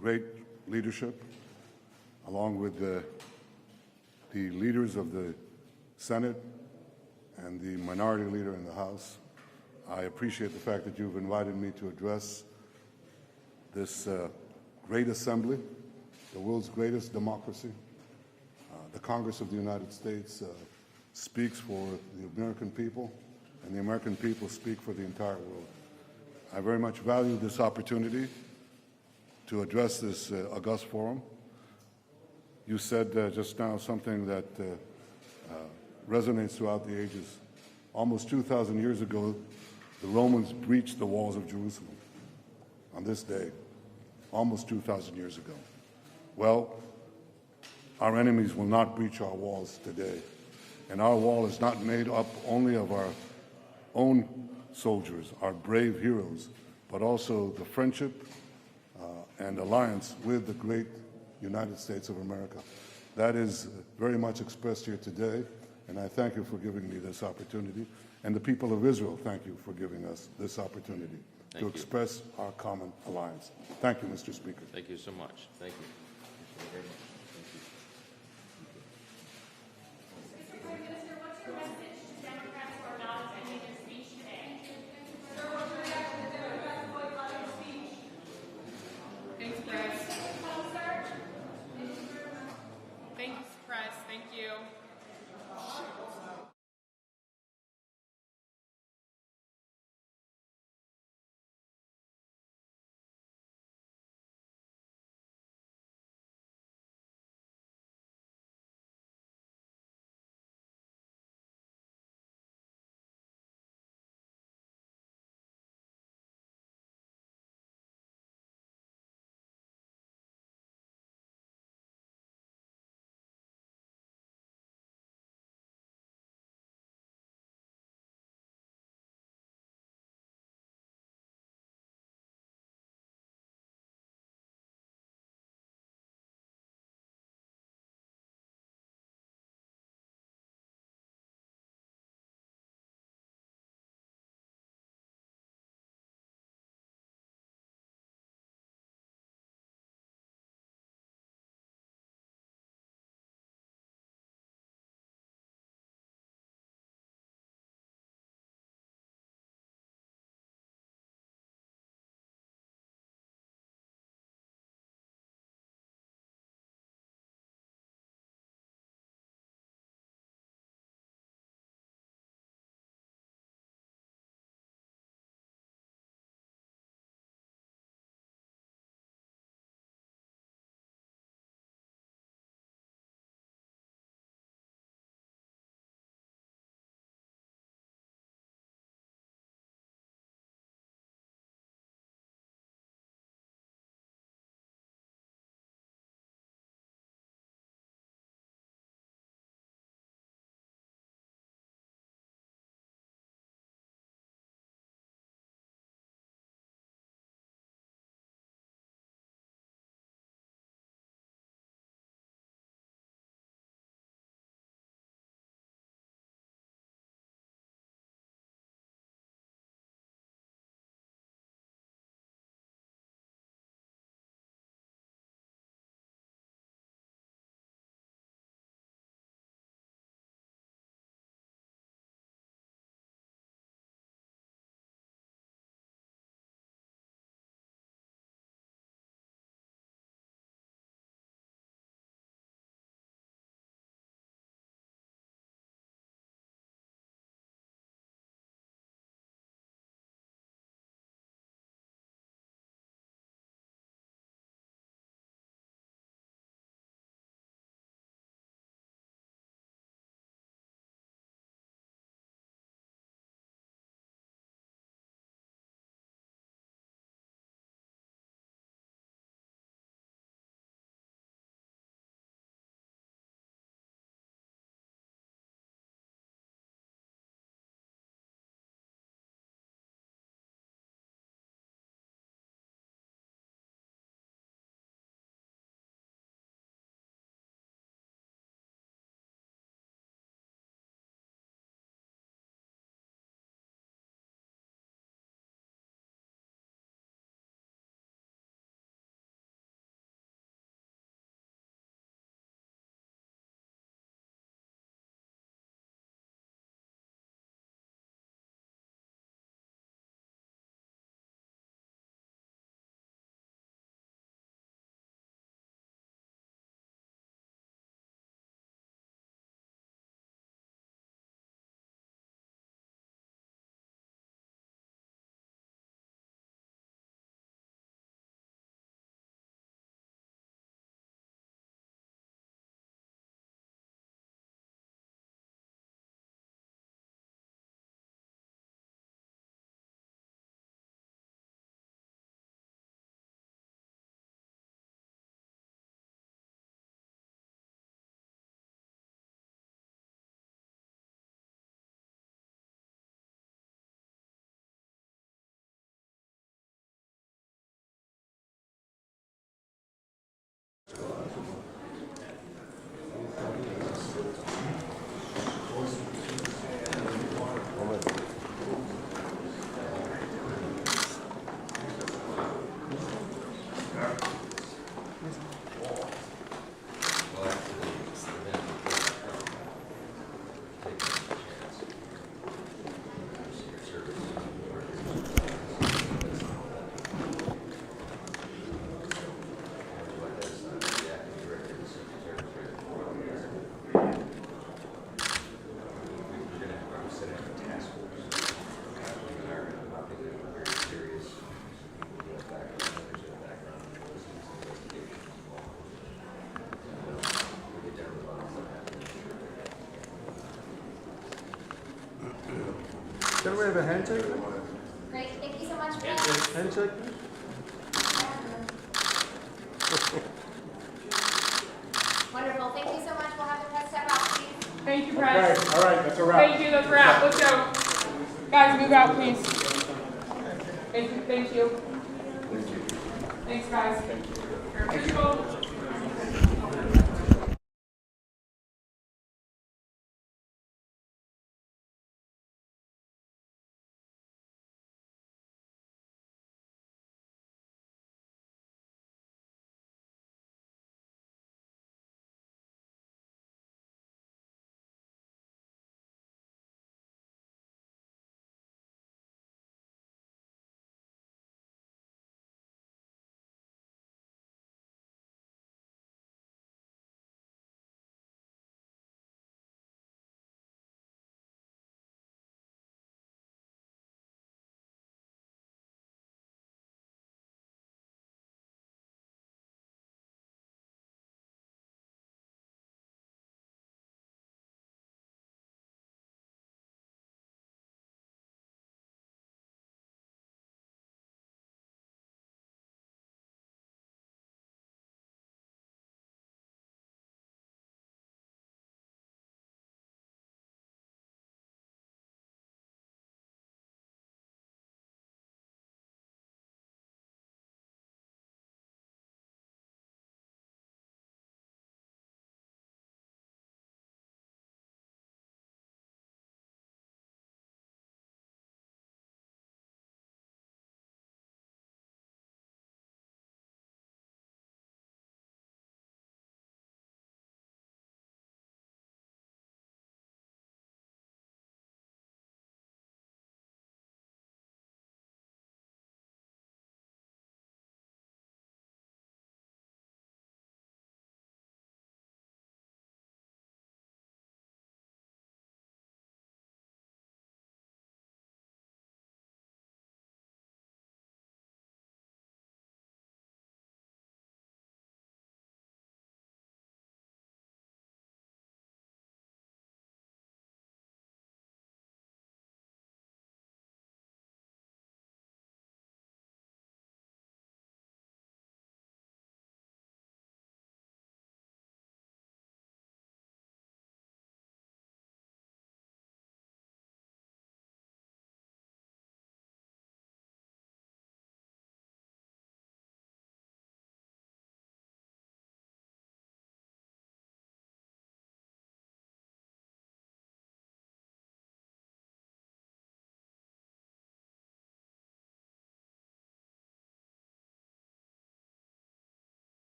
great leadership, along with the leaders of the Senate and the minority leader in the House. I appreciate the fact that you've invited me to address this great assembly, the world's greatest democracy. The Congress of the United States speaks for the American people, and the American people speak for the entire world. I very much value this opportunity to address this august forum. You said just now something that resonates throughout the ages. Almost 2,000 years ago, the Romans breached the walls of Jerusalem on this day, almost 2,000 years ago. Well, our enemies will not breach our walls today. And our wall is not made up only of our own soldiers, our brave heroes, but also the friendship and alliance with the great United States of America. That is very much expressed here today, and I thank you for giving me this opportunity. And the people of Israel, thank you for giving us this opportunity to express our common alliance. Thank you, Mr. Speaker. Thank you so much. Thank you. Thank you very much. Mr. Prime Minister, what's your message to Democrats who are not attending your speech today? Sir, what's your reaction to Democrats boycotting your speech? Thanks, Press. Thanks, Press. Thank you. Well, after the event with Trump, taking a chance. Secret Service workers. What that's not the acting director of the Secret Service. We're going to set up a task force. We are very serious. Background. Can we have a handshake? Great, thank you so much. Handshake? Wonderful, thank you so much. We'll have the press step out, please. Thank you, press. Okay, all right, that's a wrap. Thank you, that's a wrap. Let's go. Guys, move out, please. Thank you. Thank you. Thanks, guys. Thank you. Official.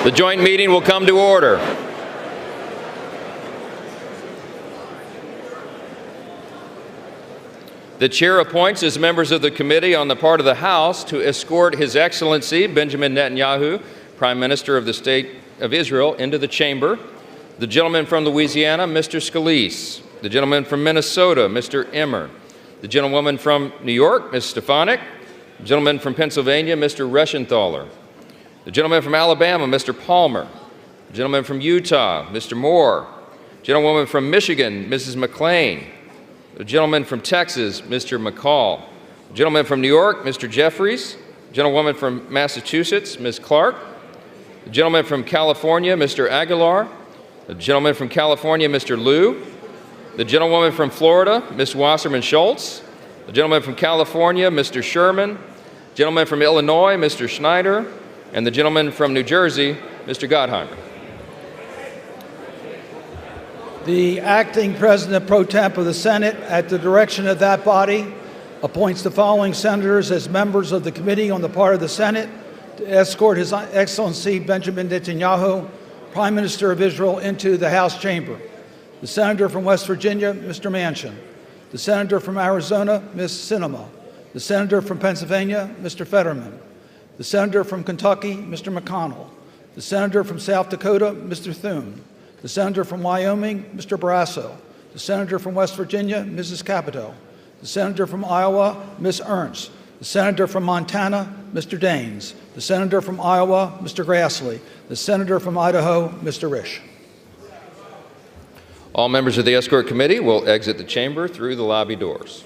The joint meeting will come to order. The chair appoints as members of the committee on the part of the House to escort His Excellency Benjamin Netanyahu, Prime Minister of the State of Israel, into the chamber. The gentleman from Louisiana, Mr. Scalise. The gentleman from Minnesota, Mr. Emmer. The gentlewoman from New York, Ms. Stefanik. The gentleman from Pennsylvania, Mr. Reschenthaler. The gentleman from Alabama, Mr. Palmer. The gentleman from Utah, Mr. Moore. The gentlewoman from Michigan, Mrs. McClain. The gentleman from Texas, Mr. McCall. The gentleman from New York, Mr. Jeffries. The gentlewoman from Massachusetts, Ms. Clark. The gentleman from California, Mr. Aguilar. The gentleman from California, Mr. Liu. The gentlewoman from Florida, Ms. Wasserman Schultz. The gentleman from California, Mr. Sherman. The gentleman from Illinois, Mr. Schneider. And the gentleman from New Jersey, Mr. Gottheimer. The acting president pro temp of the Senate, at the direction of that body, appoints the following senators as members of the committee on the part of the Senate to escort His Excellency Benjamin Netanyahu, Prime Minister of Israel, into the House chamber. The senator from West Virginia, Mr. Manchin. The senator from Arizona, Ms. Sinema. The senator from Pennsylvania, Mr. Fetterman. The senator from Kentucky, Mr. McConnell. The senator from South Dakota, Mr. Thune. The senator from Wyoming, Mr. Barrasso. The senator from West Virginia, Mrs. Capito. The senator from Iowa, Ms. Ernst. The senator from Montana, Mr. Daines. The senator from Iowa, Mr. Grassley. The senator from Idaho, Mr. Risch. All members of the escort committee will exit the chamber through the lobby doors.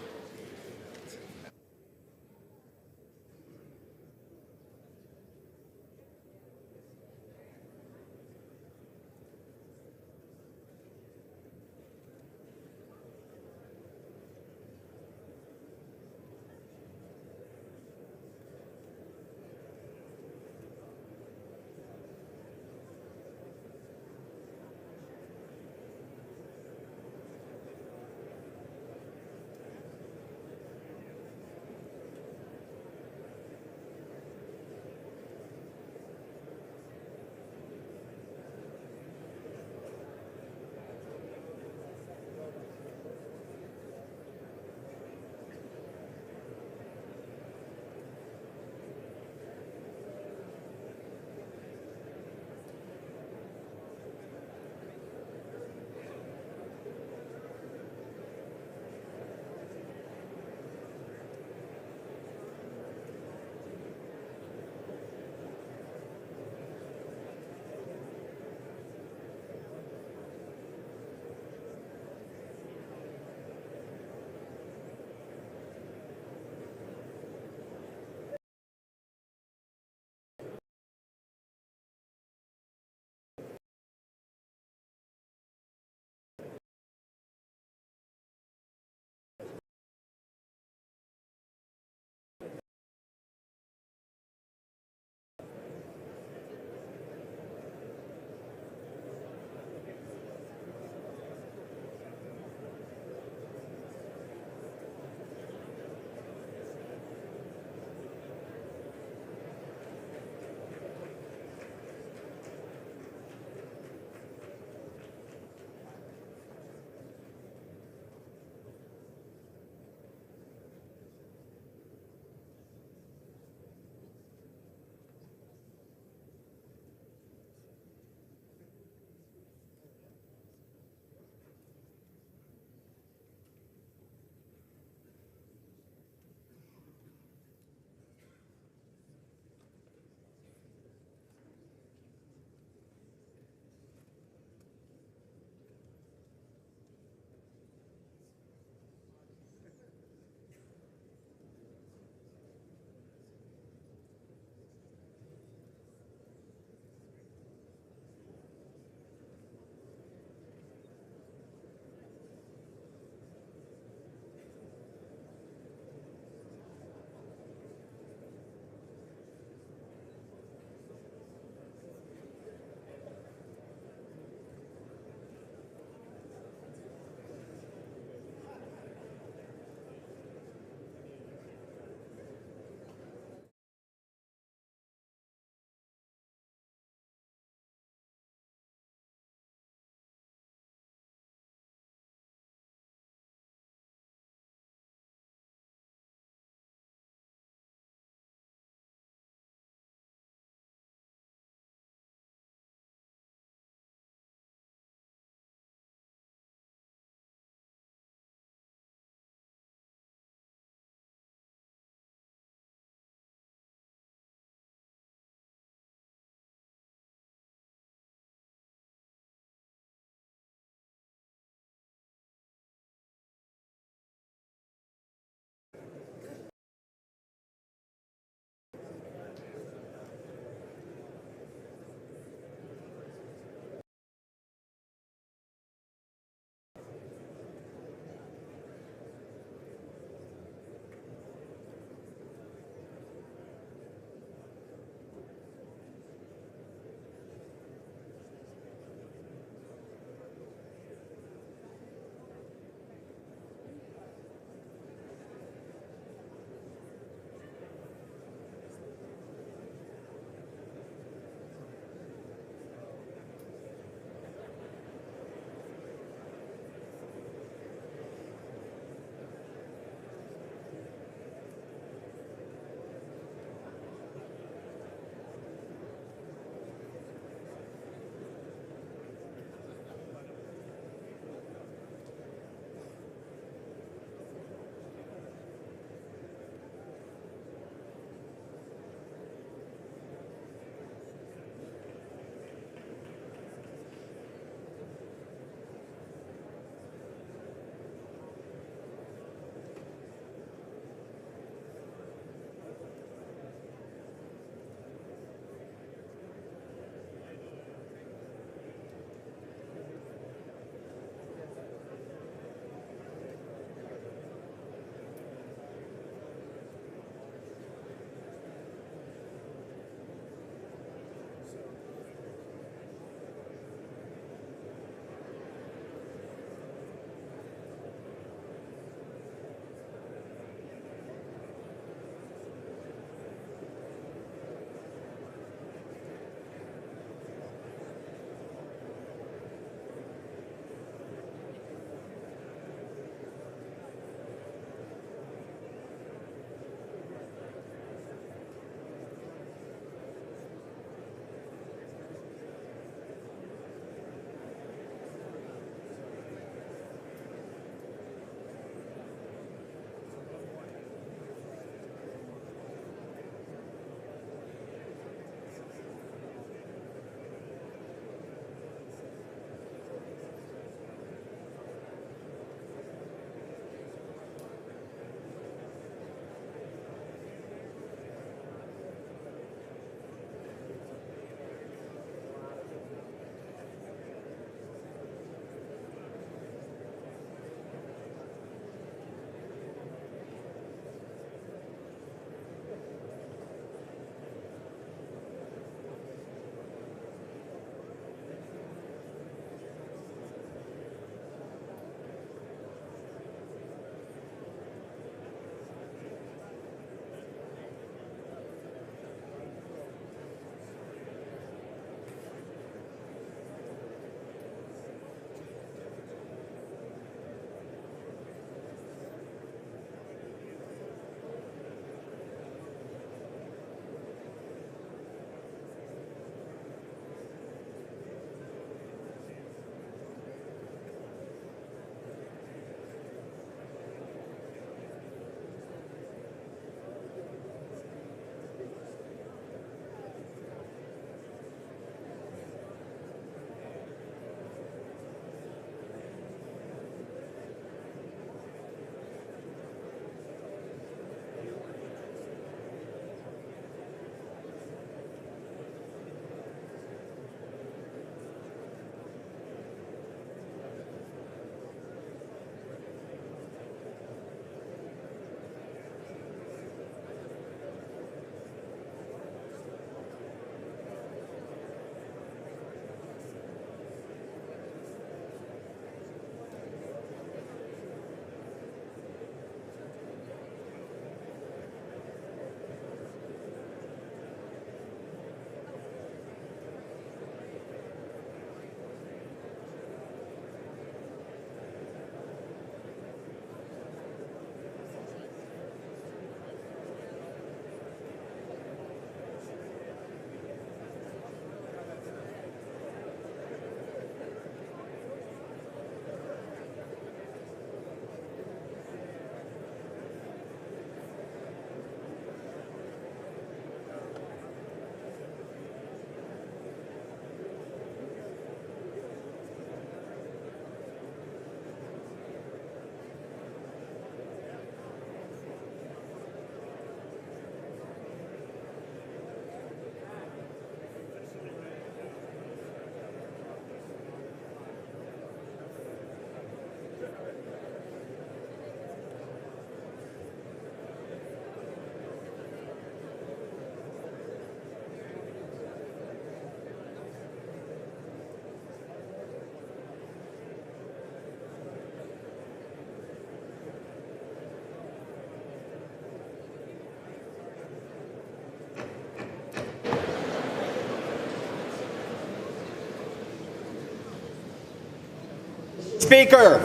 Speaker,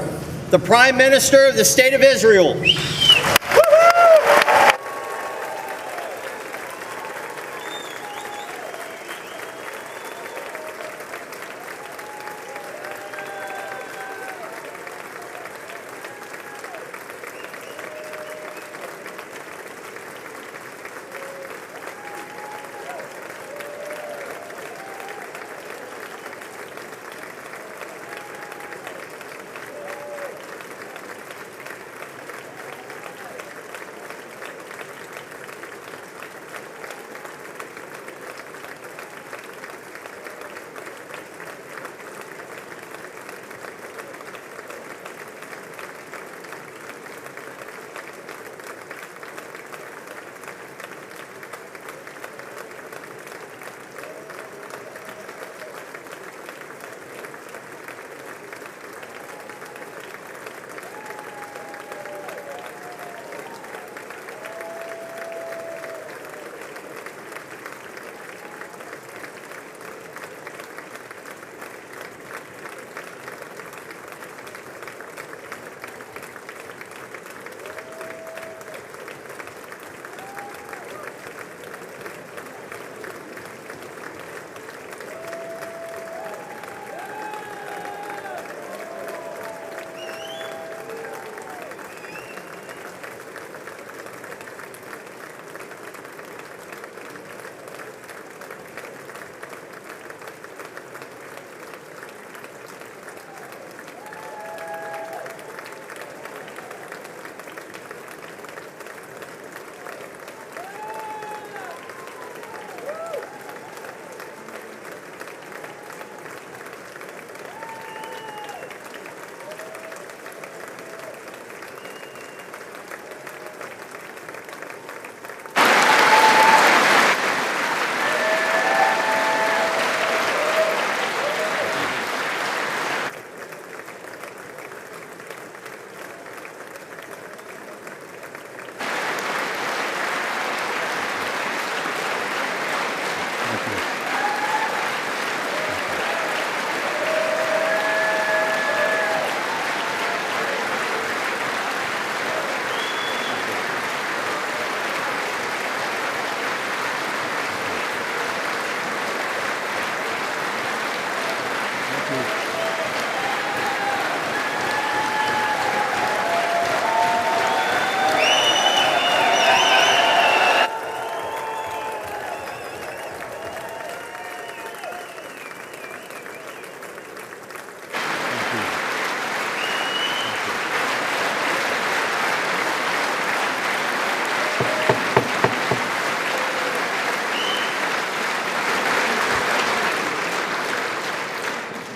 the Prime Minister of the State of Israel.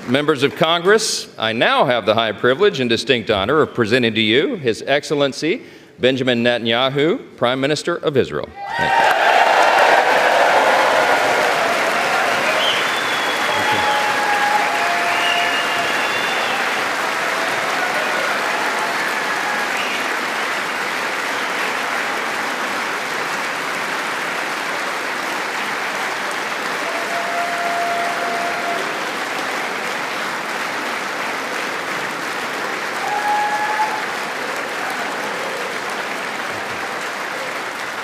Members of Congress, I now have the high privilege and distinct honor of presenting to you His Excellency Benjamin Netanyahu, Prime Minister of Israel. Thank you.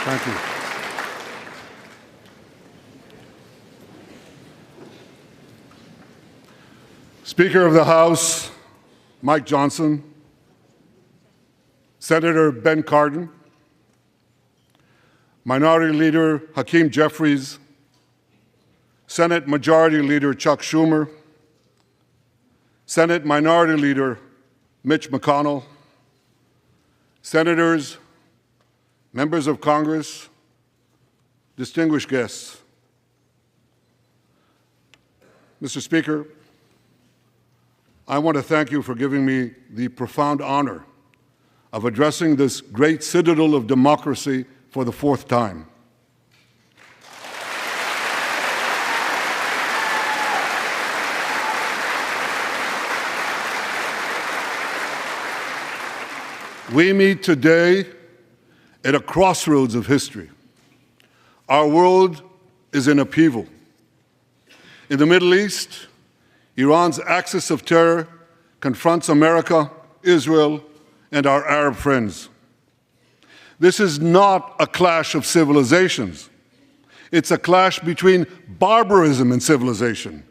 Thank you. Speaker of the House, Mike Johnson, Senator Ben Cardin, Minority Leader Hakeem Jeffries, Senate Majority Leader Chuck Schumer, Senate Minority Leader Mitch McConnell, Senators, members of Congress, distinguished guests. Mr. Speaker, I want to thank you for giving me the profound honor of addressing this great citadel of democracy for the fourth time. We meet today at a crossroads of history. Our world is in upheaval. In the Middle East, Iran's axis of terror confronts America, Israel, and our Arab friends. This is not a clash of civilizations. It's a clash between barbarism and civilization.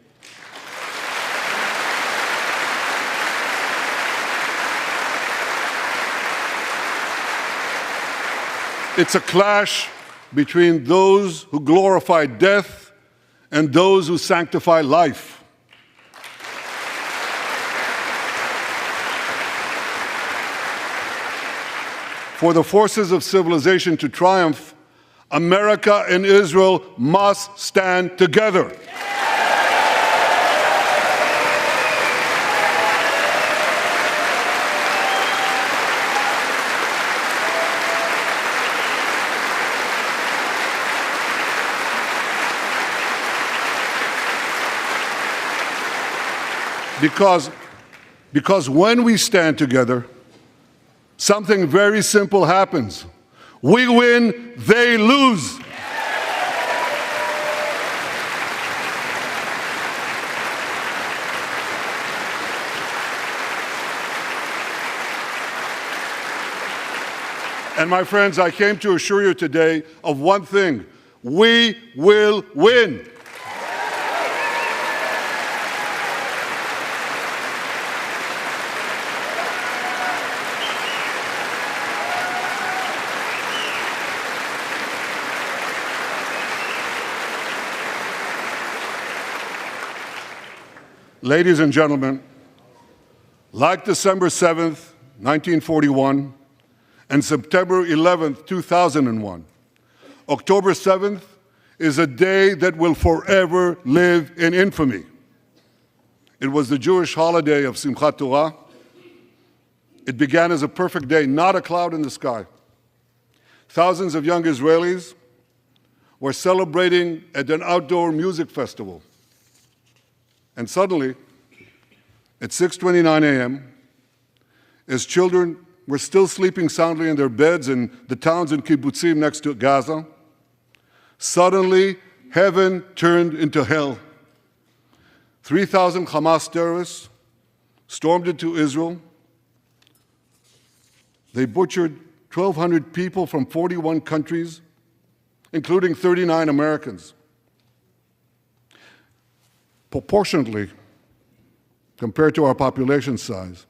It's a clash between those who glorify death and those who sanctify life. For the forces of civilization to triumph, America and Israel must stand together. Because when we stand together, something very simple happens. We win, they lose. And my friends, I came to assure you today of one thing: we will win. Ladies and gentlemen, like December 7th, 1941, and September 11th, 2001, October 7th is a day that will forever live in infamy. It was the Jewish holiday of Simchat Torah. It began as a perfect day, not a cloud in the sky. Thousands of young Israelis were celebrating at an outdoor music festival. And suddenly, at 6:29 a.m., as children were still sleeping soundly in their beds in the towns and kibbutzim next to Gaza, suddenly heaven turned into hell. 3,000 Hamas terrorists stormed into Israel. They butchered 1,200 people from 41 countries, including 39 Americans. Proportionately, compared to our population size,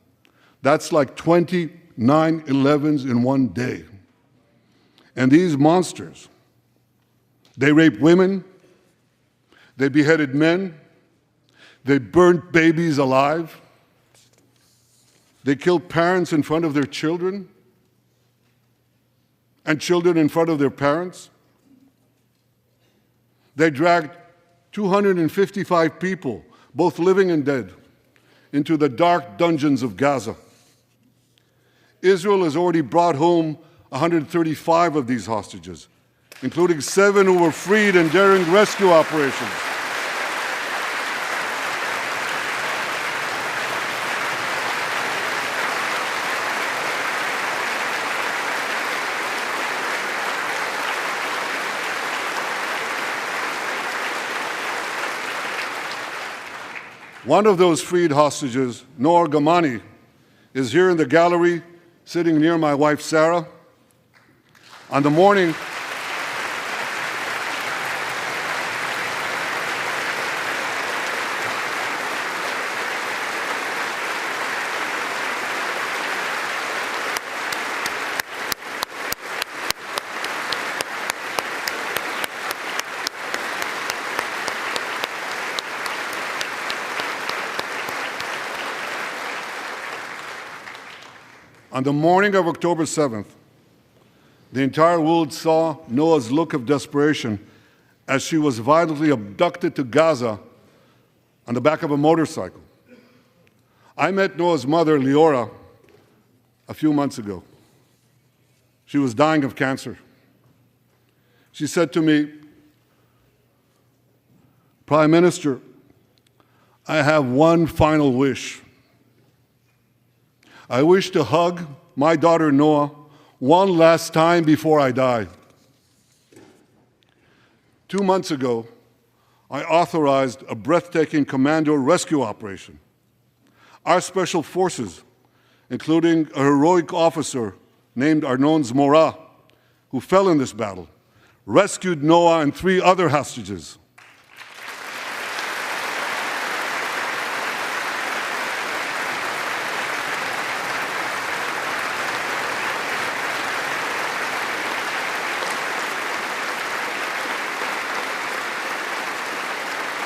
that's like 20 9/11s in one day. And these monsters, they raped women, they beheaded men, they burnt babies alive, they killed parents in front of their children, and children in front of their parents. They dragged 255 people, both living and dead, into the dark dungeons of Gaza. Israel has already brought home 135 of these hostages, including 7 who were freed in daring rescue operations. One of those freed hostages, Noor Gamani, is here in the gallery, sitting near my wife, Sarah. On the morning of October 7th, the entire world saw Noah's look of desperation as she was violently abducted to Gaza on the back of a motorcycle. I met Noah's mother, Leora, a few months ago. She was dying of cancer. She said to me, "Prime Minister, I have one final wish. I wish to hug my daughter Noah one last time before I die." 2 months ago, I authorized a breathtaking commando rescue operation. Our special forces, including a heroic officer named Arnon Zmora, who fell in this battle, rescued Noah and 3 other hostages.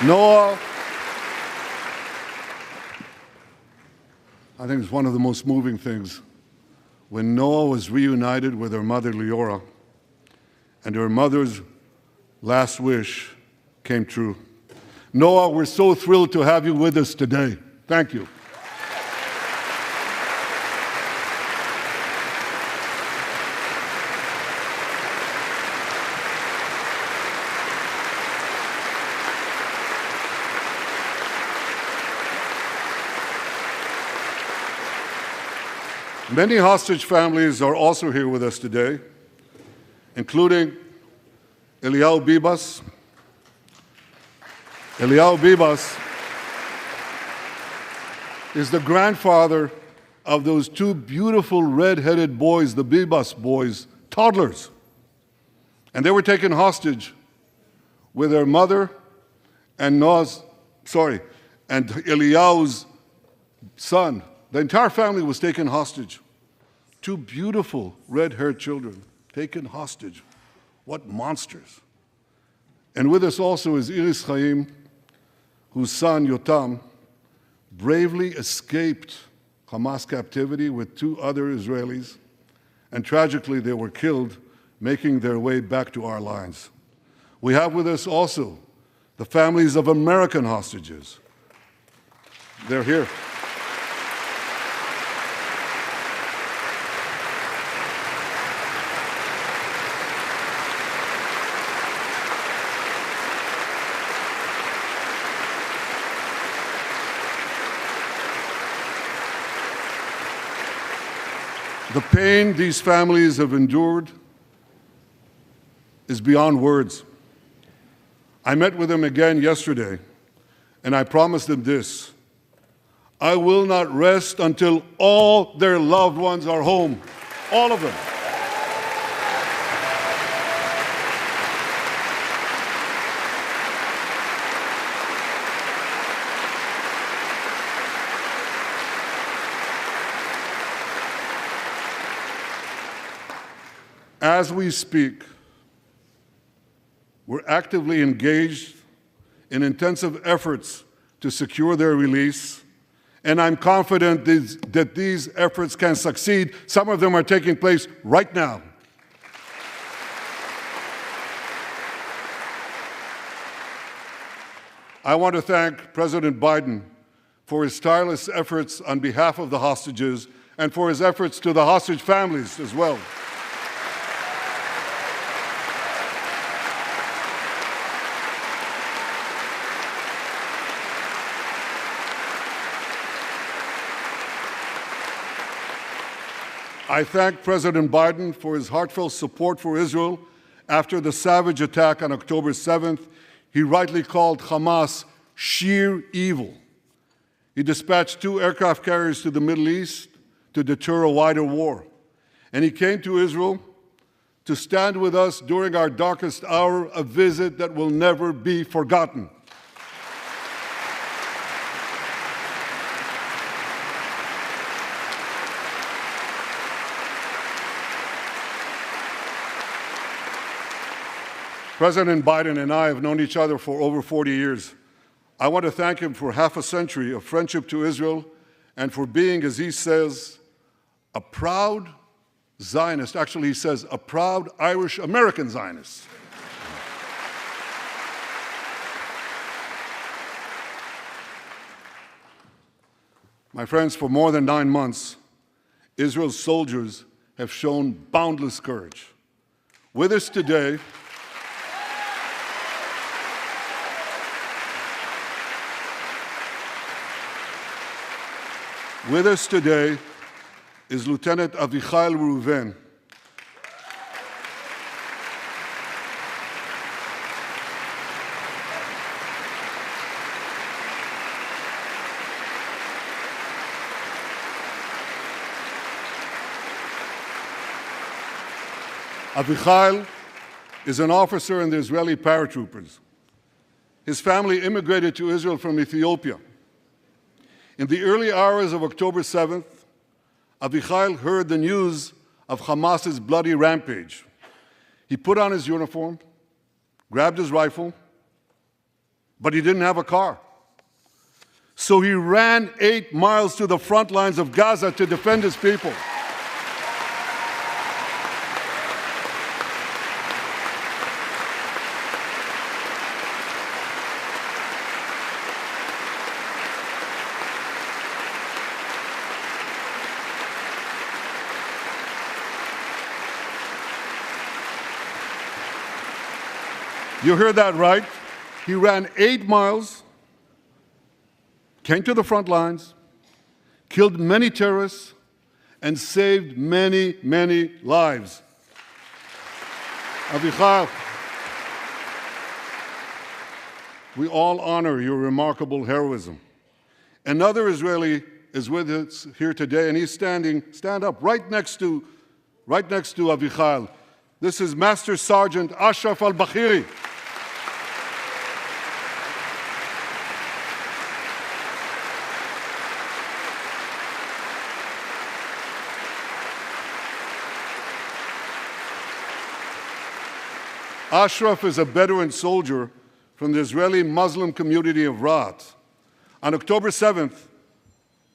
Noah, I think it's one of the most moving things. When Noah was reunited with her mother, Leora, and her mother's last wish came true. Noah, we're so thrilled to have you with us today. Thank you. Many hostage families are also here with us today, including Eliyahu Bibas. Eliyahu Bibas is the grandfather of those 2 beautiful red-headed boys, the Bibas boys, toddlers. And they were taken hostage with their mother and Eliyahu's son. The entire family was taken hostage. 2 beautiful red-haired children taken hostage. What monsters. And with us also is Iris Chaim, whose son, Yotam, bravely escaped Hamas captivity with 2 other Israelis, and tragically they were killed, making their way back to our lines. We have with us also the families of American hostages. They're here. The pain these families have endured is beyond words. I met with them again yesterday, and I promised them this: I will not rest until all their loved ones are home, all of them. As we speak, we're actively engaged in intensive efforts to secure their release, and I'm confident that these efforts can succeed. Some of them are taking place right now. I want to thank President Biden for his tireless efforts on behalf of the hostages and for his efforts to the hostage families as well. I thank President Biden for his heartfelt support for Israel after the savage attack on October 7th. He rightly called Hamas sheer evil. He dispatched 2 aircraft carriers to the Middle East to deter a wider war. And he came to Israel to stand with us during our darkest hour, a visit that will never be forgotten. President Biden and I have known each other for over 40 years. I want to thank him for half a century of friendship to Israel and for being, as he says, a proud Zionist. Actually, he says, a proud Irish-American Zionist. My friends, for more than 9 months, Israel's soldiers have shown boundless courage. With us today, is Lieutenant Avichai Reuven. Avichai is an officer in the Israeli paratroopers. His family immigrated to Israel from Ethiopia. In the early hours of October 7th, Avichai heard the news of Hamas's bloody rampage. He put on his uniform, grabbed his rifle, but he didn't have a car. So he ran 8 miles to the front lines of Gaza to defend his people. You heard that right. He ran 8 miles, came to the front lines, killed many terrorists, and saved many, many lives. Avichai, we all honor your remarkable heroism. Another Israeli is with us here today, and he's stand up, right next to Avichai. This is Master Sergeant Ashraf al-Bakhiri. Ashraf is a Bedouin soldier from the Israeli Muslim community of Raat. On October 7th,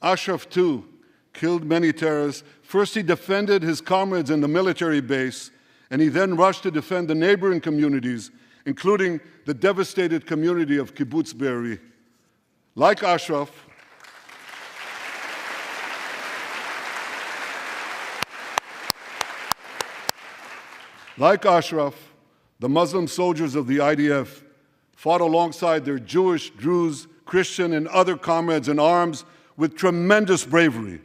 Ashraf too killed many terrorists. First, he defended his comrades in the military base, and he then rushed to defend the neighboring communities, including the devastated community of Kibbutz Be'eri. Like Ashraf, the Muslim soldiers of the IDF fought alongside their Jewish, Druze, Christian, and other comrades in arms with tremendous bravery.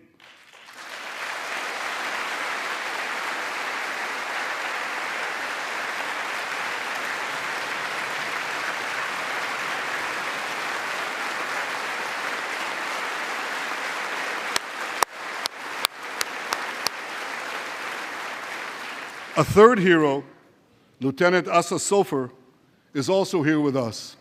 A third hero, Lieutenant Asa Sofer, is also here with us.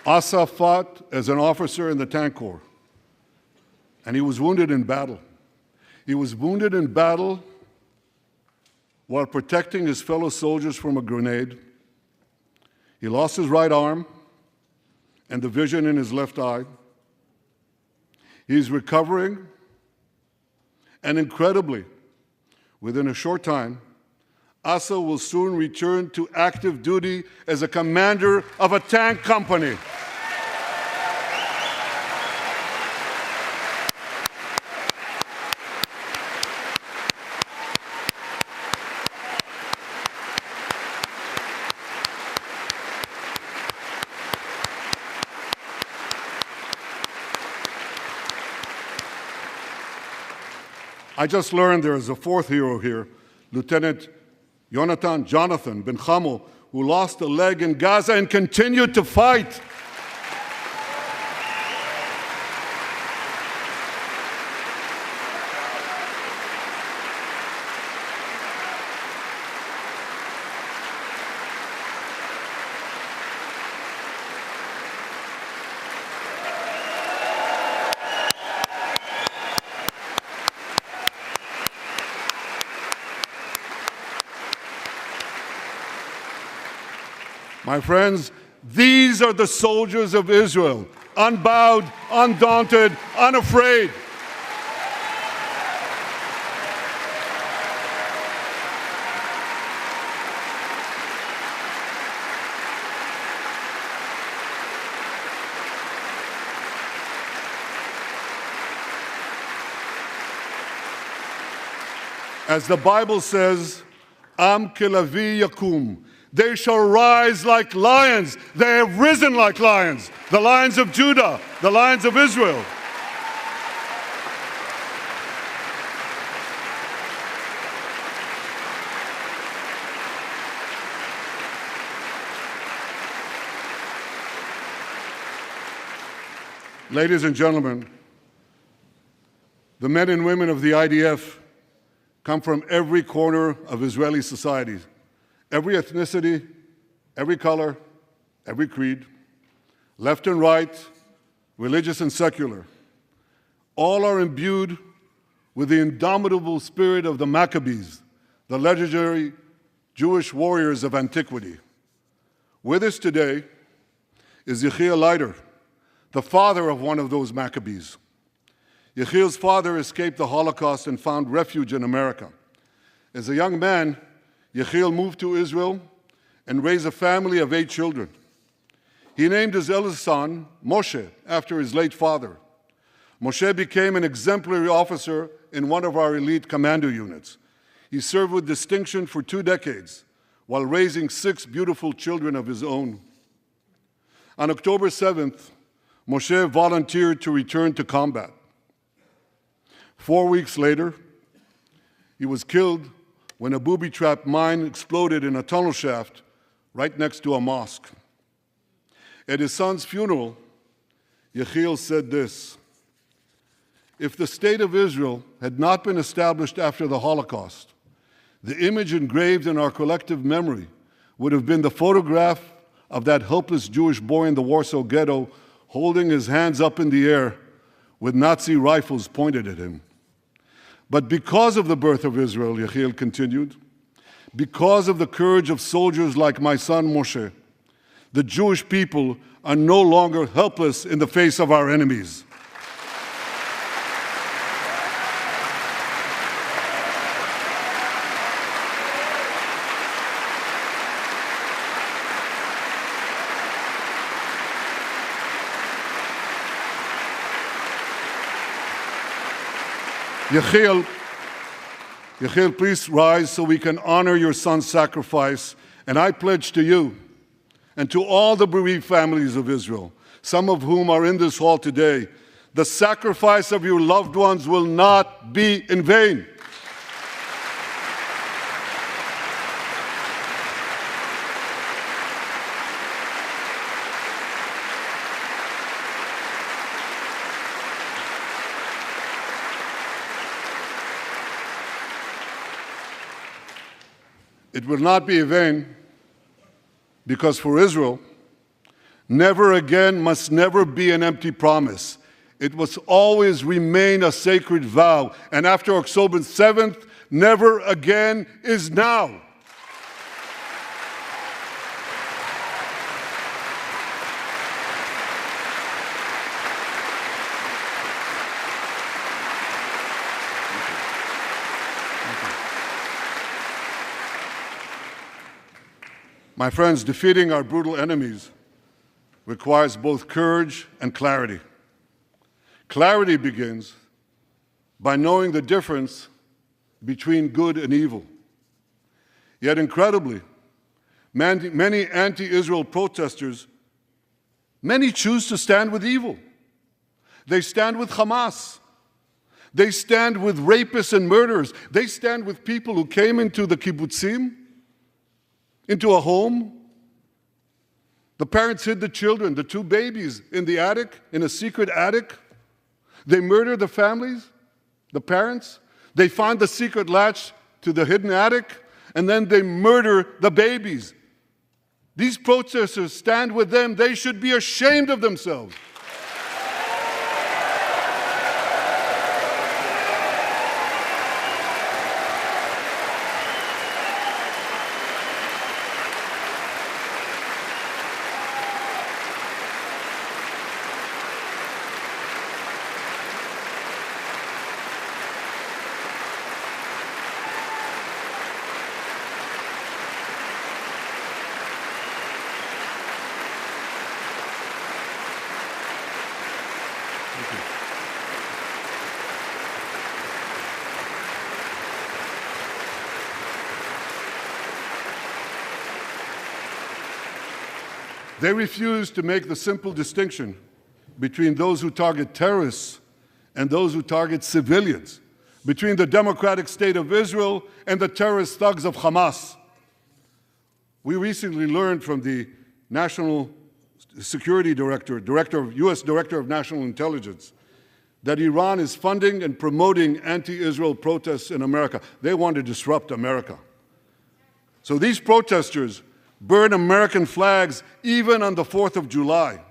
Asa fought as an officer in the Tank Corps, and he was wounded in battle. He was wounded in battle while protecting his fellow soldiers from a grenade. He lost his right arm and the vision in his left eye. He's recovering, and incredibly, within a short time, Asa will soon return to active duty as a commander of a tank company. I just learned there is a fourth hero here, Lieutenant Jonathan Ben Hamel, who lost a leg in Gaza and continued to fight. My friends, these are the soldiers of Israel, unbowed, undaunted, unafraid. As the Bible says, Am kelavi yakum. They shall rise like lions. They have risen like lions. The lions of Judah, the lions of Israel. Ladies and gentlemen, the men and women of the IDF come from every corner of Israeli society, every ethnicity, every color, every creed, left and right, religious and secular. All are imbued with the indomitable spirit of the Maccabees, the legendary Jewish warriors of antiquity. With us today is Yechiel Leiter, the father of one of those Maccabees. Yechiel's father escaped the Holocaust and found refuge in America. As a young man, Yechiel moved to Israel and raised a family of 8 children. He named his eldest son Moshe after his late father. Moshe became an exemplary officer in one of our elite commando units. He served with distinction for 2 decades while raising 6 beautiful children of his own. On October 7th, Moshe volunteered to return to combat. 4 weeks later, he was killed when a booby-trapped mine exploded in a tunnel shaft right next to a mosque. At his son's funeral, Yechiel said this: "If the state of Israel had not been established after the Holocaust, the image engraved in our collective memory would have been the photograph of that helpless Jewish boy in the Warsaw Ghetto holding his hands up in the air with Nazi rifles pointed at him. But because of the birth of Israel," Yechiel continued, "because of the courage of soldiers like my son Moshe, the Jewish people are no longer helpless in the face of our enemies." Yechiel, please rise so we can honor your son's sacrifice. And I pledge to you and to all the bereaved families of Israel, some of whom are in this hall today, the sacrifice of your loved ones will not be in vain. It will not be in vain because for Israel, never again must never be an empty promise. It must always remain a sacred vow. And after October 7th, never again is now. My friends, defeating our brutal enemies requires both courage and clarity. Clarity begins by knowing the difference between good and evil. Yet incredibly, many anti-Israel protesters, many choose to stand with evil. They stand with Hamas. They stand with rapists and murderers. They stand with people who came into the kibbutzim, into a home. The parents hid the children, the 2 babies, in the attic, in a secret attic. They murdered the families, the parents. They find the secret latch to the hidden attic, and then they murder the babies. These protesters stand with them. They should be ashamed of themselves. They refuse to make the simple distinction between those who target terrorists and those who target civilians, between the democratic state of Israel and the terrorist thugs of Hamas. We recently learned from the National Security Director, U.S. Director of National Intelligence, that Iran is funding and promoting anti-Israel protests in America. They want to disrupt America. So these protesters burn American flags even on the 4th of July.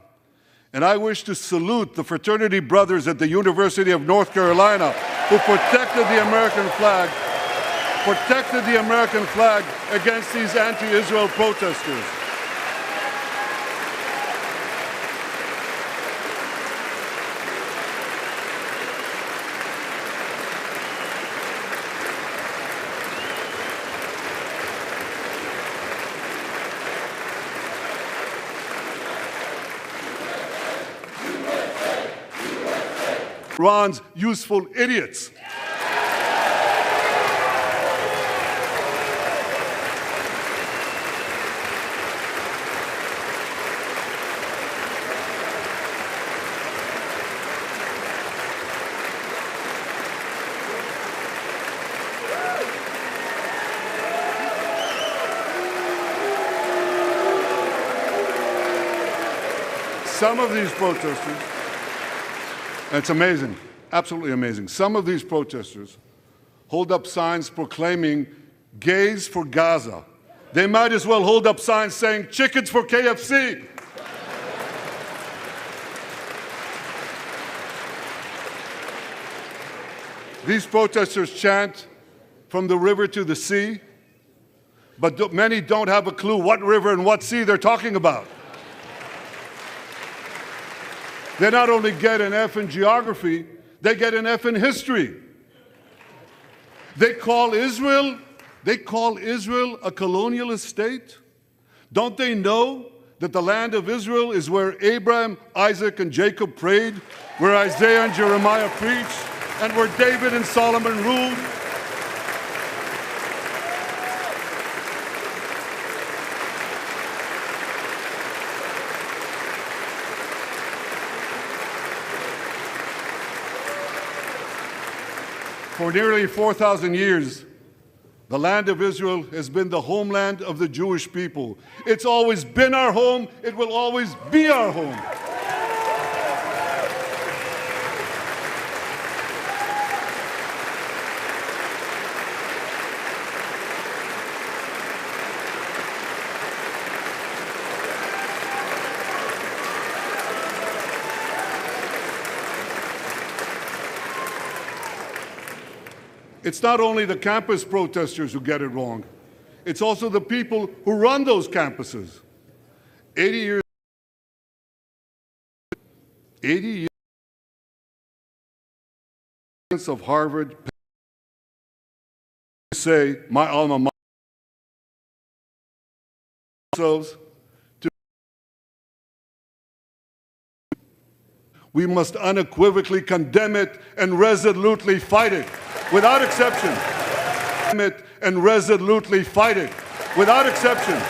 And I wish to salute the fraternity brothers at the University of North Carolina who protected the American flag against these anti-Israel protesters. Iran's useful idiots. Some of these protesters, and it's amazing, absolutely amazing. Some of these protesters hold up signs proclaiming gays for Gaza. They might as well hold up signs saying chickens for KFC. These protesters chant from the river to the sea, but many don't have a clue what river and what sea they're talking about. They not only get an F in geography, they get an F in history. They call Israel a colonialist state. Don't they know that the land of Israel is where Abraham, Isaac, and Jacob prayed, where Isaiah and Jeremiah preached, and where David and Solomon ruled? For nearly 4,000 years, the land of Israel has been the homeland of the Jewish people. It's always been our home. It will always be our home. It's not only the campus protesters who get it wrong. It's also the people who run those campuses. 80 years of Harvard say, my alma mater, we must unequivocally condemn it and resolutely fight it. Without exception. And resolutely fight it. Without exception.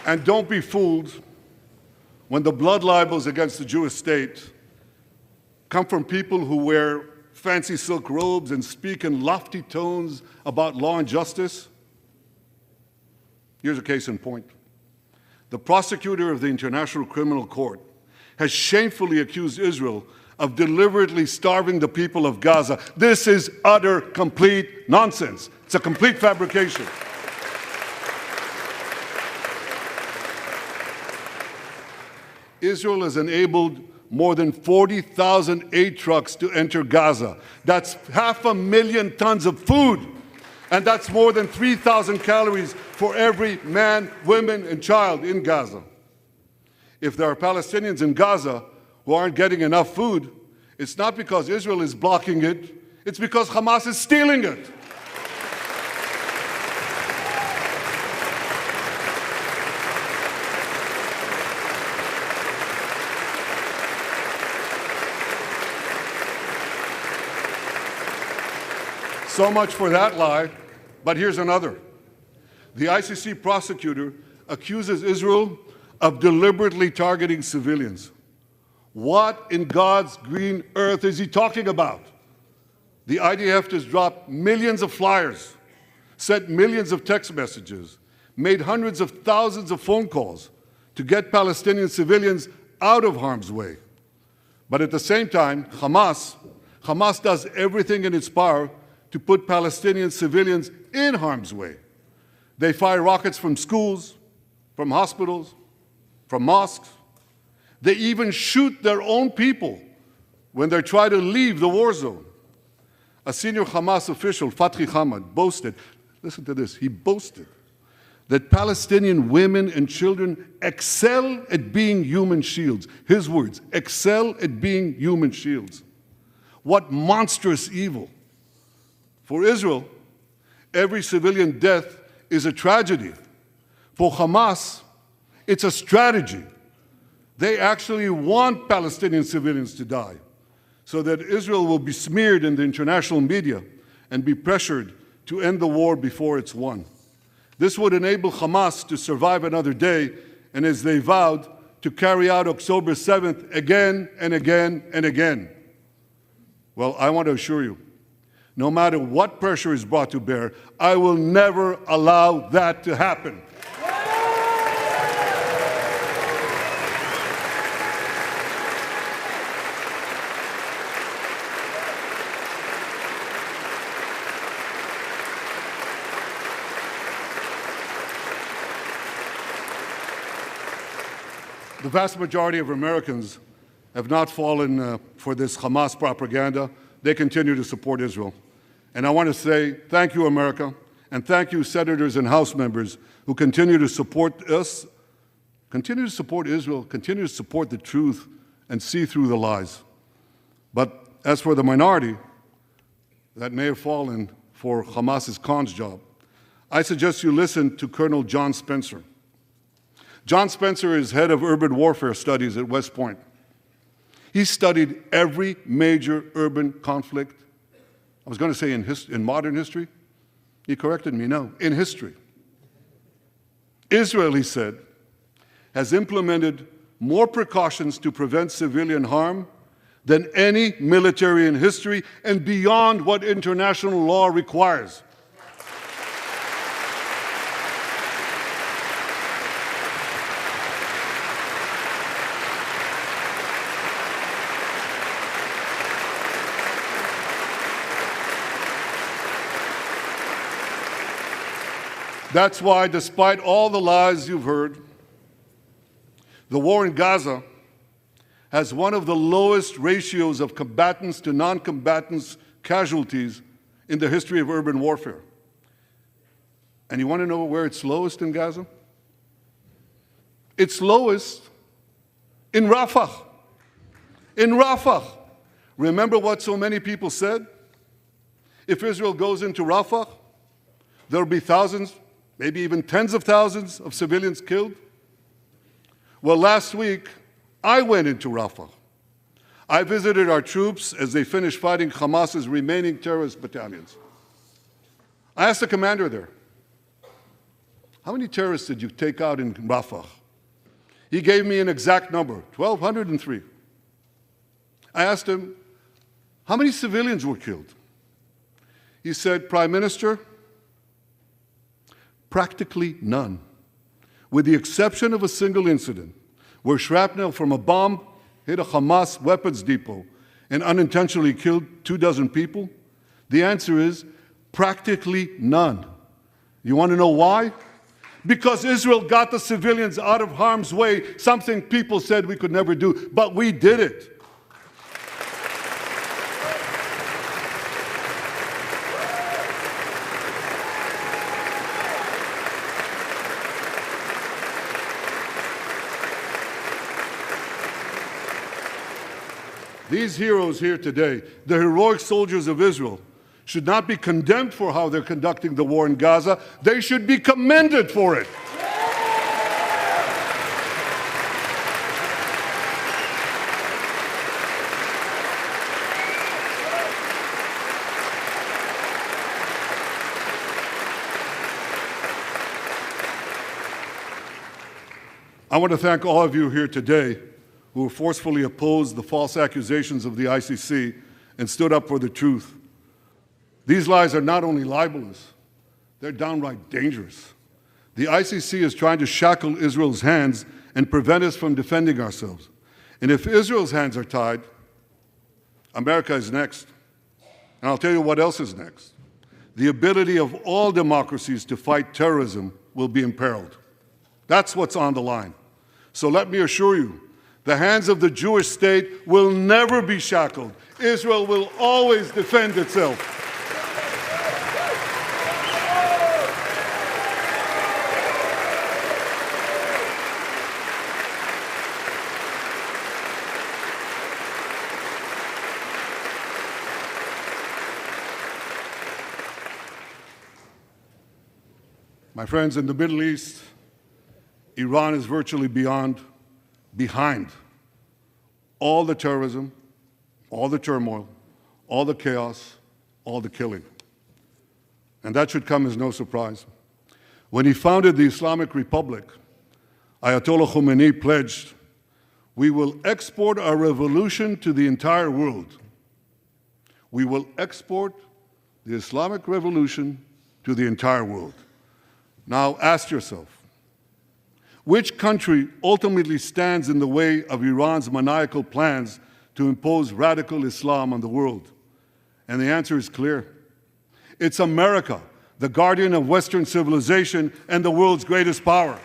And don't be fooled when the blood libels against the Jewish state come from people who wear fancy silk robes and speak in lofty tones about law and justice. Here's a case in point. The prosecutor of the International Criminal Court has shamefully accused Israel of deliberately starving the people of Gaza. This is utter, complete nonsense. It's a complete fabrication. Israel has enabled more than 40,000 aid trucks to enter Gaza. That's 500,000 tons of food. And that's more than 3,000 calories for every man, woman, and child in Gaza. If there are Palestinians in Gaza who aren't getting enough food, it's not because Israel is blocking it, it's because Hamas is stealing it. So much for that lie, but here's another. The ICC prosecutor accuses Israel of deliberately targeting civilians. What in God's green earth is he talking about? The IDF has dropped millions of flyers, sent millions of text messages, made hundreds of thousands of phone calls to get Palestinian civilians out of harm's way. But at the same time, Hamas does everything in its power to put Palestinian civilians in harm's way. They fire rockets from schools, from hospitals, from mosques. They even shoot their own people when they try to leave the war zone. A senior Hamas official, Fatri Hamad, boasted, listen to this, he boasted that Palestinian women and children excel at being human shields. His words, excel at being human shields. What monstrous evil. For Israel, every civilian death is a tragedy. For Hamas, it's a strategy. They actually want Palestinian civilians to die so that Israel will be smeared in the international media and be pressured to end the war before it's won. This would enable Hamas to survive another day and, as they vowed, to carry out October 7th again and again and again. Well, I want to assure you, no matter what pressure is brought to bear, I will never allow that to happen. The vast majority of Americans have not fallen for this Hamas propaganda. They continue to support Israel. And I want to say thank you, America, and thank you, senators and House members who continue to support us, continue to support Israel, continue to support the truth and see through the lies. But as for the minority that may have fallen for Hamas's con's job, I suggest you listen to Colonel John Spencer. John Spencer is head of urban warfare studies at West Point. He studied every major urban conflict. I was going to say in modern history. He corrected me, no, in history. Israel, he said, has implemented more precautions to prevent civilian harm than any military in history and beyond what international law requires. That's why, despite all the lies you've heard, the war in Gaza has one of the lowest ratios of combatants to non-combatants casualties in the history of urban warfare. And you want to know where it's lowest in Gaza? It's lowest in Rafah. In Rafah. Remember what so many people said? If Israel goes into Rafah, there will be thousands, maybe even tens of thousands of civilians killed. Well, last week, I went into Rafah. I visited our troops as they finished fighting Hamas's remaining terrorist battalions. I asked the commander there, how many terrorists did you take out in Rafah? He gave me an exact number, 1,203. I asked him, how many civilians were killed? He said, Prime Minister, practically none, with the exception of a single incident where shrapnel from a bomb hit a Hamas weapons depot and unintentionally killed 24 people. The answer is practically none. You want to know why? Because Israel got the civilians out of harm's way, something people said we could never do, but we did it. These heroes here today, the heroic soldiers of Israel, should not be condemned for how they're conducting the war in Gaza. They should be commended for it. I want to thank all of you here today who forcefully opposed the false accusations of the ICC and stood up for the truth. These lies are not only libelous, they're downright dangerous. The ICC is trying to shackle Israel's hands and prevent us from defending ourselves. And if Israel's hands are tied, America is next. And I'll tell you what else is next. The ability of all democracies to fight terrorism will be imperiled. That's what's on the line. So let me assure you, the hands of the Jewish state will never be shackled. Israel will always defend itself. My friends, in the Middle East, Iran is virtually behind all the terrorism, all the turmoil, all the chaos, all the killing. And that should come as no surprise. When he founded the Islamic Republic, Ayatollah Khomeini pledged, "We will export our revolution to the entire world." We will export the Islamic revolution to the entire world. Now ask yourself, which country ultimately stands in the way of Iran's maniacal plans to impose radical Islam on the world? And the answer is clear. It's America, the guardian of Western civilization and the world's greatest power.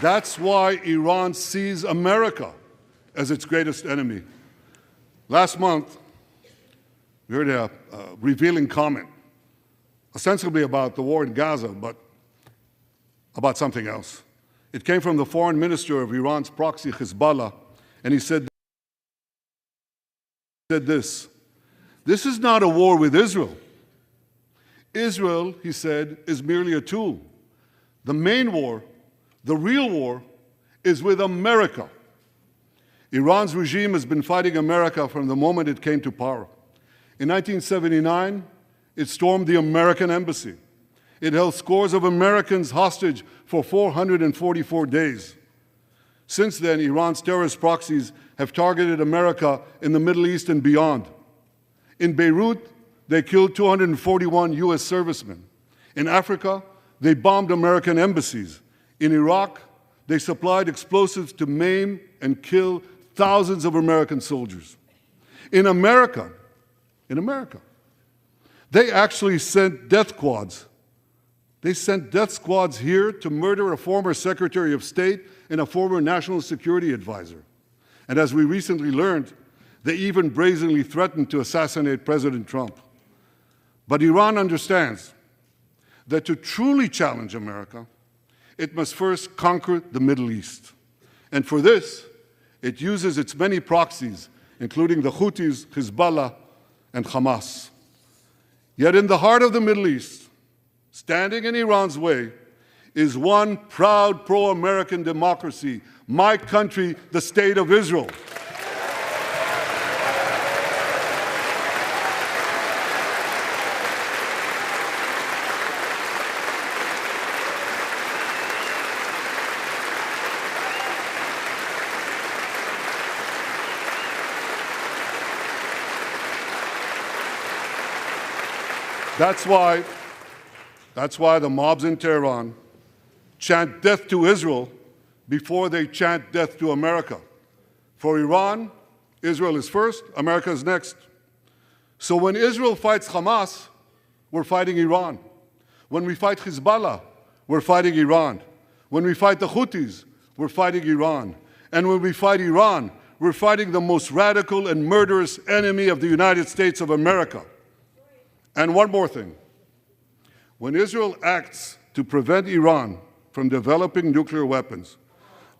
That's why Iran sees America as its greatest enemy. Last month, we heard a revealing comment, ostensibly about the war in Gaza, but about something else. It came from the foreign minister of Iran's proxy, Hezbollah, and he said this: "This is not a war with Israel. Israel," he said, "is merely a tool. The main war, the real war, is with America." Iran's regime has been fighting America from the moment it came to power. In 1979, it stormed the American embassy. It held scores of Americans hostage for 444 days. Since then, Iran's terrorist proxies have targeted America in the Middle East and beyond. In Beirut, they killed 241 US servicemen. In Africa, they bombed American embassies. In Iraq, they supplied explosives to maim and kill thousands of American soldiers. In America, they actually sent death squads. They sent death squads here to murder a former Secretary of State and a former National Security Advisor. And as we recently learned, they even brazenly threatened to assassinate President Trump. But Iran understands that to truly challenge America, it must first conquer the Middle East. And for this, it uses its many proxies, including the Houthis, Hezbollah, and Hamas. Yet in the heart of the Middle East, standing in Iran's way, is one proud pro-American democracy, my country, the State of Israel. That's why the mobs in Tehran chant death to Israel before they chant death to America. For Iran, Israel is first, America is next. So when Israel fights Hamas, we're fighting Iran. When we fight Hezbollah, we're fighting Iran. When we fight the Houthis, we're fighting Iran. And when we fight Iran, we're fighting the most radical and murderous enemy of the United States of America. And one more thing. When Israel acts to prevent Iran from developing nuclear weapons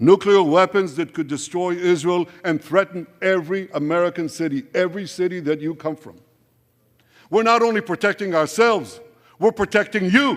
that could destroy Israel and threaten every American city, every city that you come from, we're not only protecting ourselves, we're protecting you.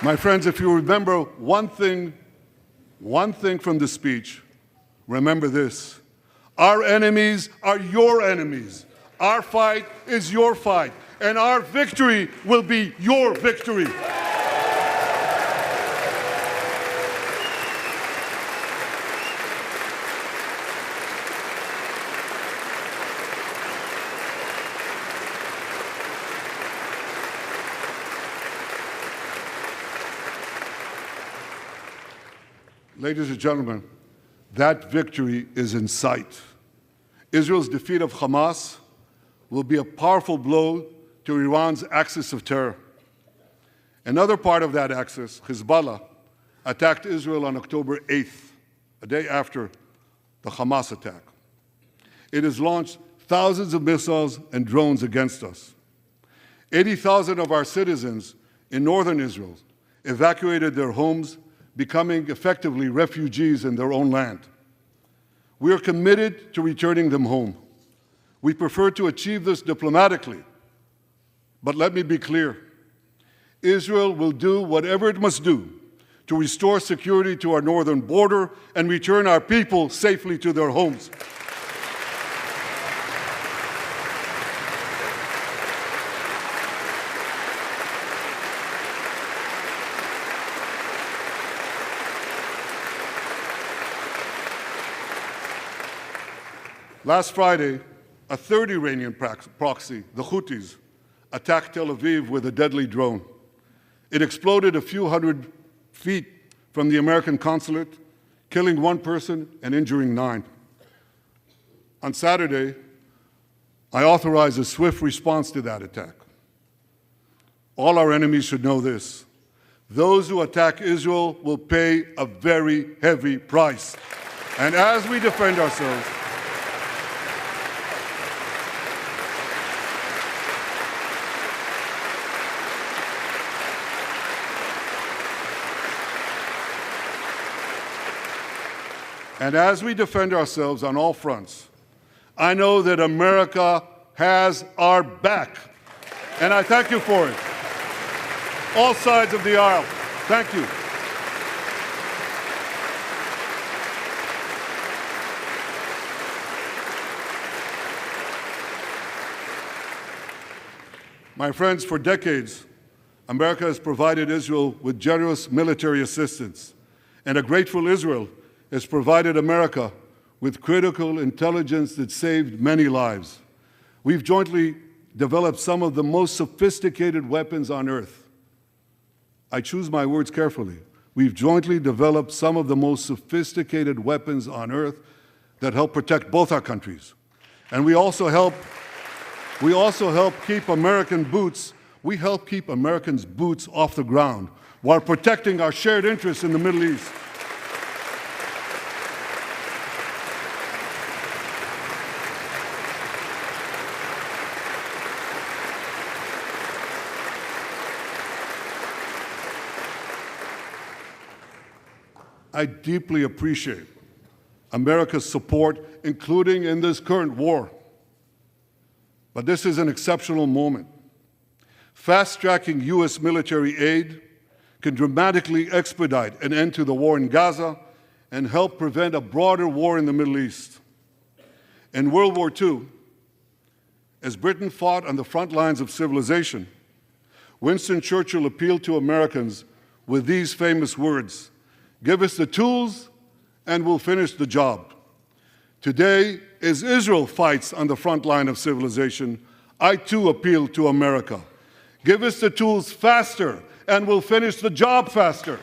My friends, if you remember one thing from the speech, remember this. Our enemies are your enemies. Our fight is your fight. And our victory will be your victory. Ladies and gentlemen, that victory is in sight. Israel's defeat of Hamas will be a powerful blow to Iran's axis of terror. Another part of that axis, Hezbollah, attacked Israel on October 8th, a day after the Hamas attack. It has launched thousands of missiles and drones against us. 80,000 of our citizens in northern Israel evacuated their homes, becoming effectively refugees in their own land. We are committed to returning them home. We prefer to achieve this diplomatically. But let me be clear. Israel will do whatever it must do to restore security to our northern border and return our people safely to their homes. Last Friday, a third Iranian proxy, the Houthis, attacked Tel Aviv with a deadly drone. It exploded a few hundred feet from the American consulate, killing one person and injuring 9. On Saturday, I authorized a swift response to that attack. All our enemies should know this. Those who attack Israel will pay a very heavy price. And as we defend ourselves, on all fronts, I know that America has our back. And I thank you for it. All sides of the aisle, thank you. My friends, for decades, America has provided Israel with generous military assistance, and a grateful Israel has provided America with critical intelligence that saved many lives. We've jointly developed some of the most sophisticated weapons on earth. I choose my words carefully. We've jointly developed some of the most sophisticated weapons on earth that help protect both our countries. And we also help keep American boots, we help keep Americans' boots off the ground while protecting our shared interests in the Middle East. I deeply appreciate America's support, including in this current war. But this is an exceptional moment. Fast-tracking U.S. military aid can dramatically expedite an end to the war in Gaza and help prevent a broader war in the Middle East. In World War II, as Britain fought on the front lines of civilization, Winston Churchill appealed to Americans with these famous words: "Give us the tools and we'll finish the job." Today, as Israel fights on the front line of civilization, I too appeal to America. Give us the tools faster and we'll finish the job faster.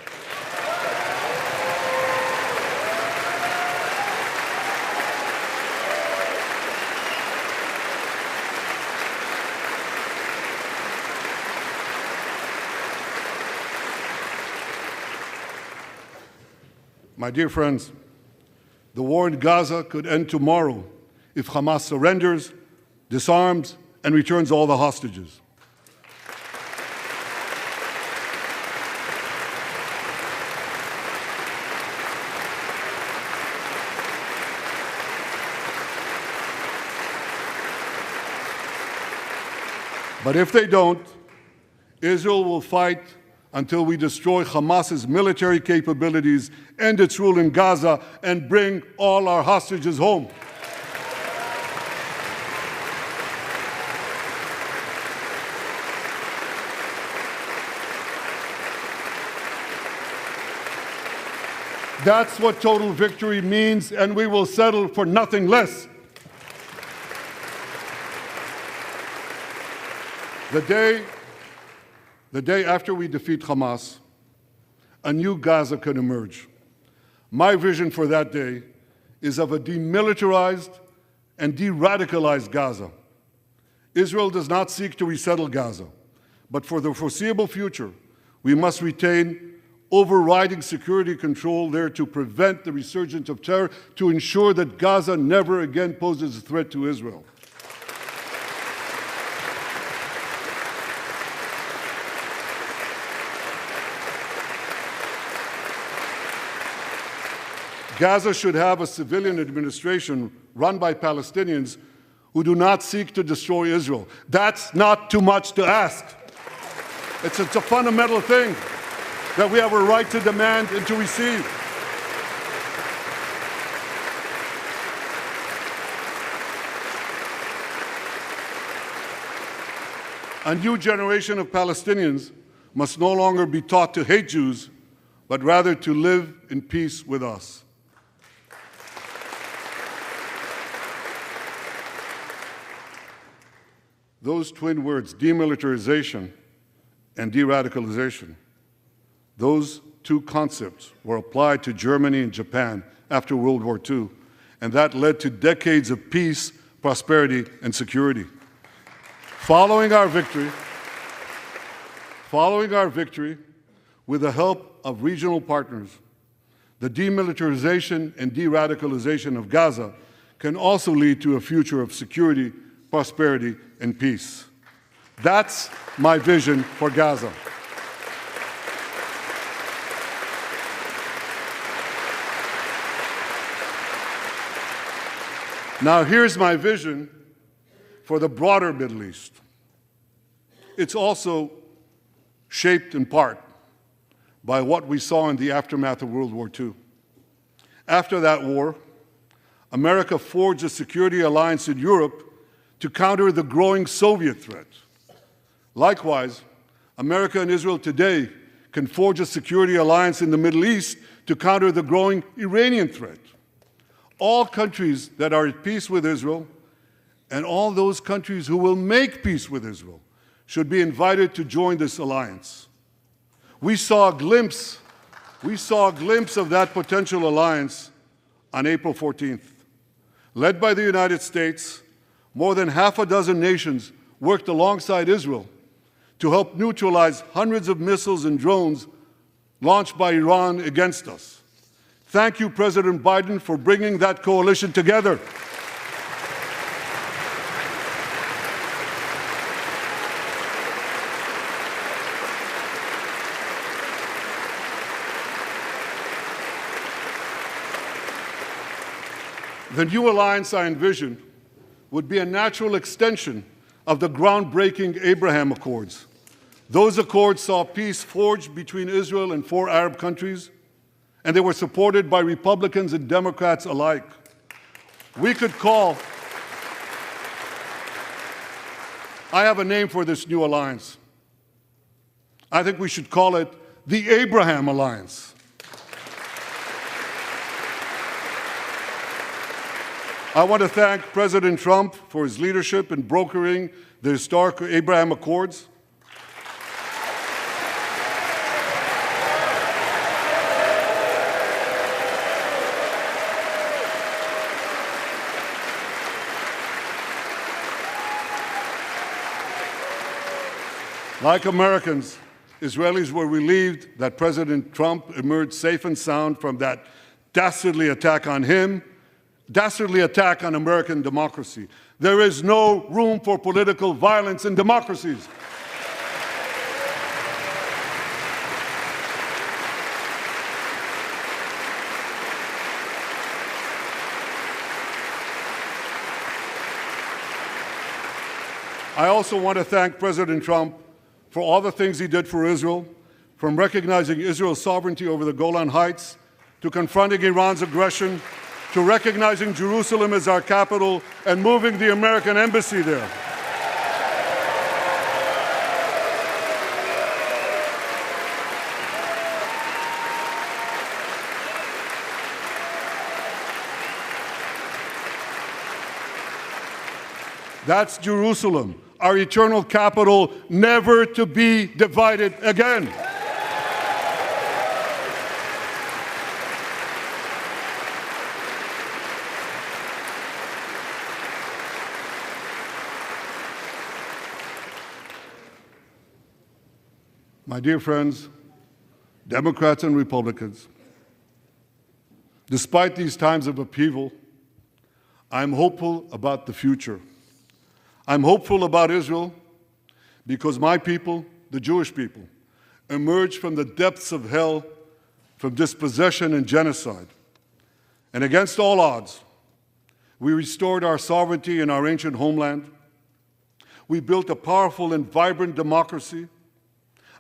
My dear friends, the war in Gaza could end tomorrow if Hamas surrenders, disarms, and returns all the hostages. But if they don't, Israel will fight until we destroy Hamas's military capabilities, end its rule in Gaza, and bring all our hostages home. That's what total victory means, and we will settle for nothing less. The day after we defeat Hamas, a new Gaza can emerge. My vision for that day is of a demilitarized and de-radicalized Gaza. Israel does not seek to resettle Gaza, but for the foreseeable future, we must retain overriding security control there to prevent the resurgence of terror, to ensure that Gaza never again poses a threat to Israel. Gaza should have a civilian administration run by Palestinians who do not seek to destroy Israel. That's not too much to ask. It's a fundamental thing that we have a right to demand and to receive. A new generation of Palestinians must no longer be taught to hate Jews, but rather to live in peace with us. Those twin words, demilitarization and de-radicalization, those two concepts were applied to Germany and Japan after World War II, and that led to decades of peace, prosperity, and security. Following our victory, with the help of regional partners, the demilitarization and de-radicalization of Gaza can also lead to a future of security, prosperity, and peace. That's my vision for Gaza. Now, here's my vision for the broader Middle East. It's also shaped in part by what we saw in the aftermath of World War II. After that war, America forged a security alliance in Europe to counter the growing Soviet threat. Likewise, America and Israel today can forge a security alliance in the Middle East to counter the growing Iranian threat. All countries that are at peace with Israel and all those countries who will make peace with Israel should be invited to join this alliance. We saw a glimpse of that potential alliance on April 14th. Led by the United States, more than half a dozen nations worked alongside Israel to help neutralize hundreds of missiles and drones launched by Iran against us. Thank you, President Biden, for bringing that coalition together. The new alliance I envision would be a natural extension of the groundbreaking Abraham Accords. Those accords saw peace forged between Israel and 4 Arab countries, and they were supported by Republicans and Democrats alike. We could call, I have a name for this new alliance. I think we should call it the Abraham Alliance. I want to thank President Trump for his leadership in brokering the historic Abraham Accords. Like Americans, Israelis were relieved that President Trump emerged safe and sound from that dastardly attack on him, dastardly attack on American democracy. There is no room for political violence in democracies. I also want to thank President Trump for all the things he did for Israel, from recognizing Israel's sovereignty over the Golan Heights, to confronting Iran's aggression, to recognizing Jerusalem as our capital and moving the American embassy there. That's Jerusalem, our eternal capital, never to be divided again. My dear friends, Democrats and Republicans, despite these times of upheaval, I'm hopeful about the future. I'm hopeful about Israel because my people, the Jewish people, emerged from the depths of hell, from dispossession and genocide. And against all odds, we restored our sovereignty in our ancient homeland. We built a powerful and vibrant democracy,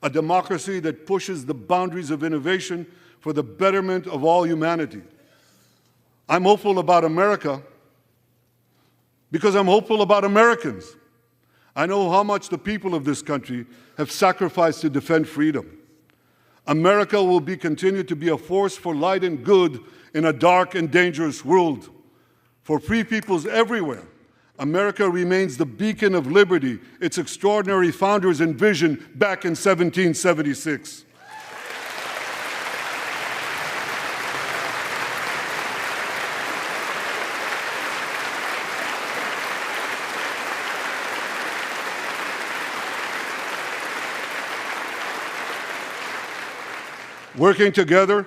a democracy that pushes the boundaries of innovation for the betterment of all humanity. I'm hopeful about America because I'm hopeful about Americans. I know how much the people of this country have sacrificed to defend freedom. America will continue to be a force for light and good in a dark and dangerous world. For free peoples everywhere, America remains the beacon of liberty its extraordinary founders envisioned back in 1776. Working together,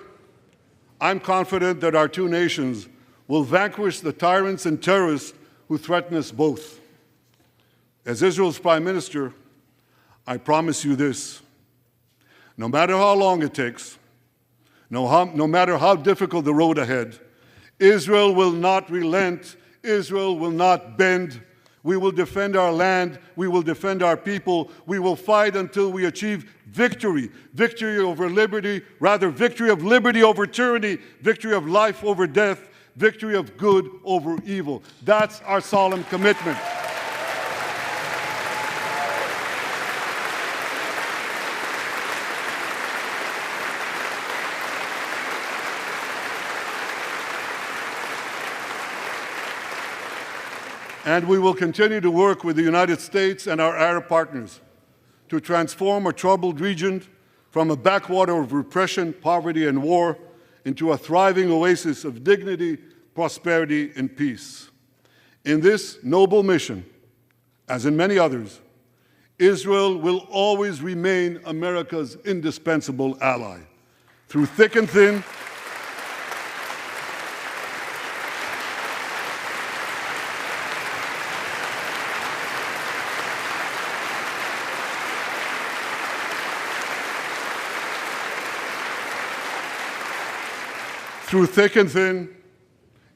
I'm confident that our two nations will vanquish the tyrants and terrorists who threaten us both. As Israel's Prime Minister, I promise you this: no matter how long it takes, no matter how difficult the road ahead, Israel will not relent, Israel will not bend. We will defend our land, we will defend our people, we will fight until we achieve victory. Victory over liberty, rather victory of liberty over tyranny, victory of life over death, victory of good over evil. That's our solemn commitment. And we will continue to work with the United States and our Arab partners to transform a troubled region from a backwater of repression, poverty, and war into a thriving oasis of dignity, prosperity, and peace. In this noble mission, as in many others, Israel will always remain America's indispensable ally. Through thick and thin,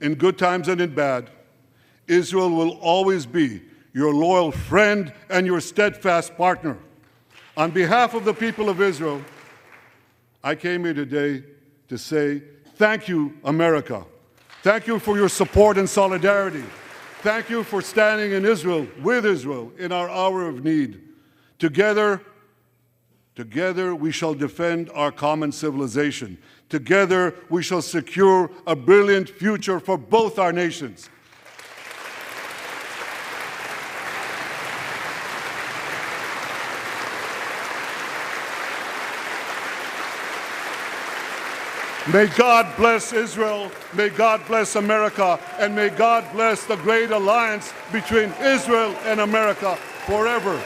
in good times and in bad, Israel will always be your loyal friend and your steadfast partner. On behalf of the people of Israel, I came here today to say, thank you, America. Thank you for your support and solidarity. Thank you for standing in Israel, with Israel, in our hour of need. Together we shall defend our common civilization. Together, we shall secure a brilliant future for both our nations. May God bless Israel, may God bless America, and may God bless the great alliance between Israel and America forever.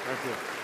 Thank you.